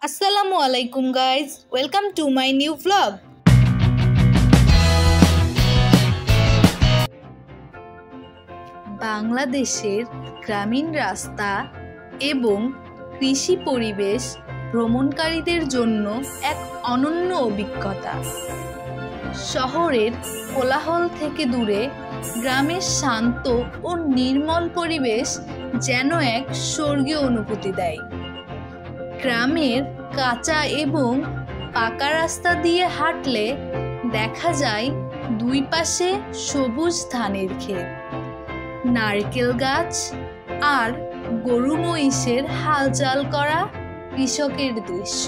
আসসালামু আলাইকুম guys, welcome to my new vlog. বাংলাদেশের গ্রামীণ রাস্তা এবং কৃষি পরিবেশ ভ্রমণকারীদের জন্য এক অনন্য অভিজ্ঞতা। শহরের কোলাহল থেকে দূরে গ্রামের শান্ত ও নির্মল পরিবেশ যেন এক স্বর্গীয় অনুভূতি দেয়। গ্রামের কাঁচা এবং পাকা রাস্তা দিয়ে হাঁটলে দেখা যায় দুই পাশে সবুজ ধানের ক্ষেত, নারকেল গাছ আর গরু মহিষের হাল চাল করা কৃষকের দৃশ্য।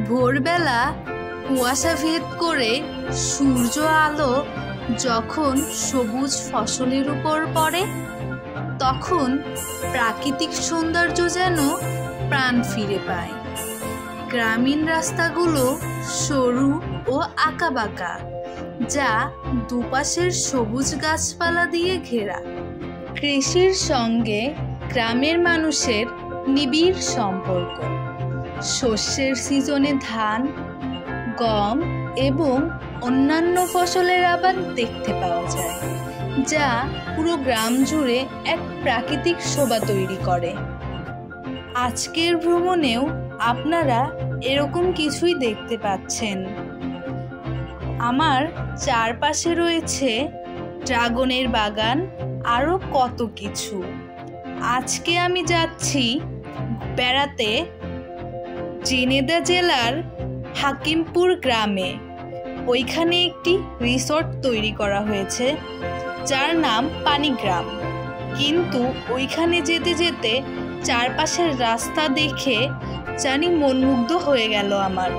ভোরবেলা কুয়াশা ভেদ করে সূর্য আলো যখন সবুজ ফসলের উপর পড়ে, তখন প্রাকৃতিক সৌন্দর্য যেন প্রাণ ফিরে পায়। গ্রামীণ রাস্তাগুলো সরু ও আঁকাবাঁকা, যা দুপাশের সবুজ গাছপালা দিয়ে ঘেরা। কৃষির সঙ্গে গ্রামের মানুষের নিবিড় সম্পর্ক। শস্যের সিজনে ধান, গম এবং অন্যান্য ফসলের আবাদ দেখতে পাওয়া যায়, যা পুরো গ্রাম জুড়ে এক প্রাকৃতিক শোভা তৈরি করে। আজকের ভ্রমণেও আপনারা এরকম কিছুই দেখতে পাচ্ছেন। আমার চারপাশে রয়েছে ড্রাগনের বাগান, আরও কত কিছু। আজকে আমি যাচ্ছি বেড়াতে ঝিনাইদহ জেলার হাকিমপুর গ্রামে। ওইখানে একটি রিসোর্ট তৈরি করা হয়েছে যার নাম পানিগ্রাম। কিন্তু ওইখানে যেতে যেতে চারপাশের রাস্তা দেখে জানি মনমুগ্ধ হয়ে গেল আমার।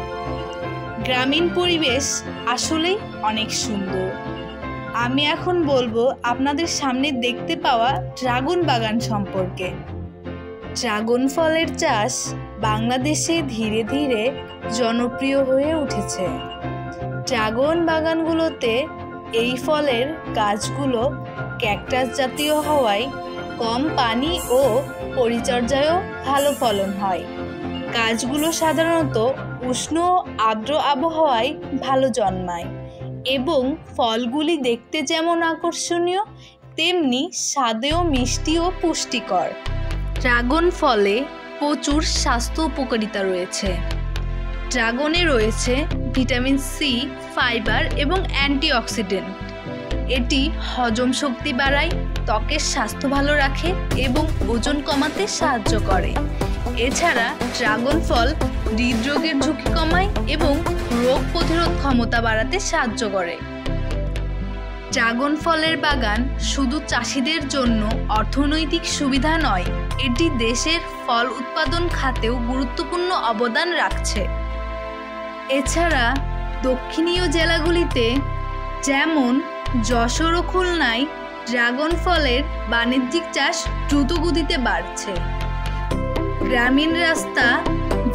গ্রামীণ পরিবেশ আসলেই অনেক সুন্দর। আমি এখন বলবো আপনাদের সামনে দেখতে পাওয়া ড্রাগন বাগান সম্পর্কে। ড্রাগন ফলের চাষ বাংলাদেশে ধীরে ধীরে জনপ্রিয় হয়ে উঠেছে। ড্রাগন বাগানগুলোতে এই ফলের গাছগুলো ক্যাকটাস জাতীয় হওয়ায় কম পানি ও পরিচর্যায়ও ভালো ফলন হয়। গাছগুলো সাধারণত উষ্ণ ও আর্দ্র আবহাওয়ায় ভালো জন্মায় এবং ফলগুলি দেখতে যেমন আকর্ষণীয়, তেমনি স্বাদেও মিষ্টি ও পুষ্টিকর। ড্রাগন ফলে প্রচুর স্বাস্থ্য উপকারিতা রয়েছে। ড্রাগনে রয়েছে ভিটামিন সি, ফাইবার এবং অ্যান্টিঅক্সিডেন্ট। এটি হজম শক্তি বাড়ায়, ত্বকের স্বাস্থ্য ভালো রাখে এবং ওজন কমাতে সাহায্য করে। এছাড়া ড্রাগন ফল হৃদরোগের ঝুঁকি কমায় এবং রোগ প্রতিরোধ ক্ষমতা বাড়াতে সাহায্য করে। ড্রাগন ফলের বাগান শুধু চাষিদের জন্য অর্থনৈতিক সুবিধা নয়, এটি দেশের ফল উৎপাদন খাতেও গুরুত্বপূর্ণ অবদান রাখছে। এছাড়া দক্ষিণীয় জেলাগুলিতে যেমন যশোর ও খুলনায় ড্রাগন ফলের বাণিজ্যিক চাষ দ্রুত গতিতে বাড়ছে। গ্রামীণ রাস্তা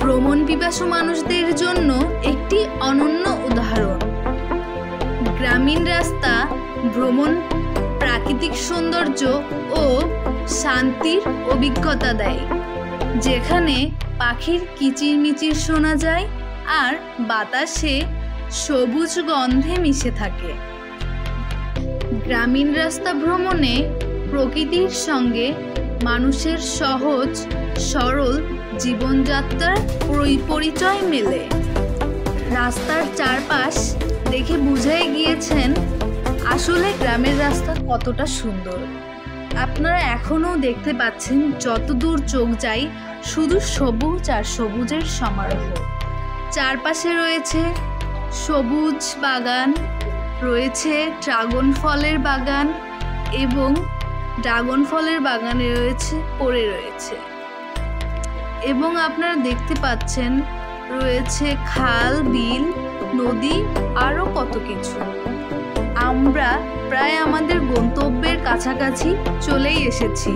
ভ্রমণ পিপাসু মানুষদের জন্য একটি অনন্য উদাহরণ। গ্রামীণ রাস্তা ভ্রমণ প্রাকৃতিক সৌন্দর্য ও শান্তির অভিজ্ঞতা দেয়, যেখানে পাখির কিচিরমিচির শোনা যায় আর বাতাসে সবুজ গন্ধে মিশে থাকে। গ্রামীণ রাস্তা ভ্রমণে প্রকৃতির সঙ্গে মানুষের সহজ সরল জীবনযাত্রার পরিচয় মেলে। রাস্তার চারপাশ দেখে বুঝে গিয়েছেন আসলে গ্রামের রাস্তা কতটা সুন্দর। আপনারা এখনও দেখতে পাচ্ছেন যতদূর চোখ যায় শুধু সবুজ আর সবুজের সমারোহ। চারপাশে রয়েছে সবুজ বাগান, রয়েছে ড্রাগন ফলের বাগান এবং ড্রাগন ফলের বাগানে পড়ে রয়েছে এবং আপনারা দেখতে পাচ্ছেন রয়েছে খাল, বিল, নদী, আরও কত কিছু। আমরা প্রায় আমাদের গন্তব্যের কাছাকাছি চলেই এসেছি।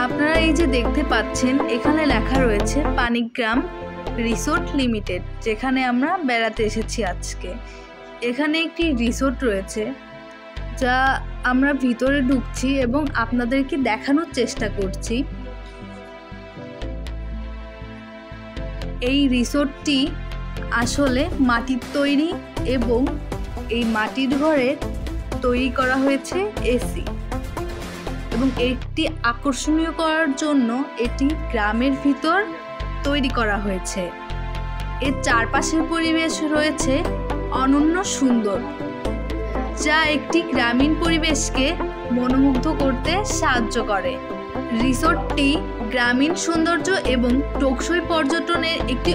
আপনারা এই যে দেখতে পাচ্ছেন এখানে লেখা রয়েছে পানিগ্রাম রিসোর্ট লিমিটেড, যেখানে আমরা বেড়াতে এসেছি আজকে। এখানে একটি রিসোর্ট রয়েছে যা আমরা ভিতরে ঢুকছি এবং আপনাদেরকে দেখানোর চেষ্টা করছি। এই রিসোর্টটি আসলে মাটির তৈরি এবং এই মাটির ঘরে তৈরি করা হয়েছে এসি, এবং এটি আকর্ষণীয় করার জন্য এটি গ্রামের ভিতর তৈরি করা হয়েছে। এর চারপাশের পরিবেশ রয়েছে অনন্য সুন্দর, যা একটি গ্রামীণ পরিবেশকে মনোমুগ্ধ করতে সাহায্য করে। রিসোর্টটি গ্রামীণ সৌন্দর্য এবং টেকসই পর্যটনের একটি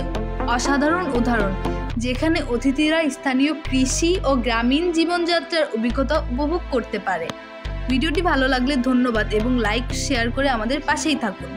অসাধারণ উদাহরণ, যেখানে অতিথিরা স্থানীয় কৃষি ও গ্রামীণ জীবনযাত্রার অভিজ্ঞতা উপভোগ করতে পারে। ভিডিওটি ভালো লাগলে ধন্যবাদ এবং লাইক শেয়ার করে আমাদের পাশেই থাকুন।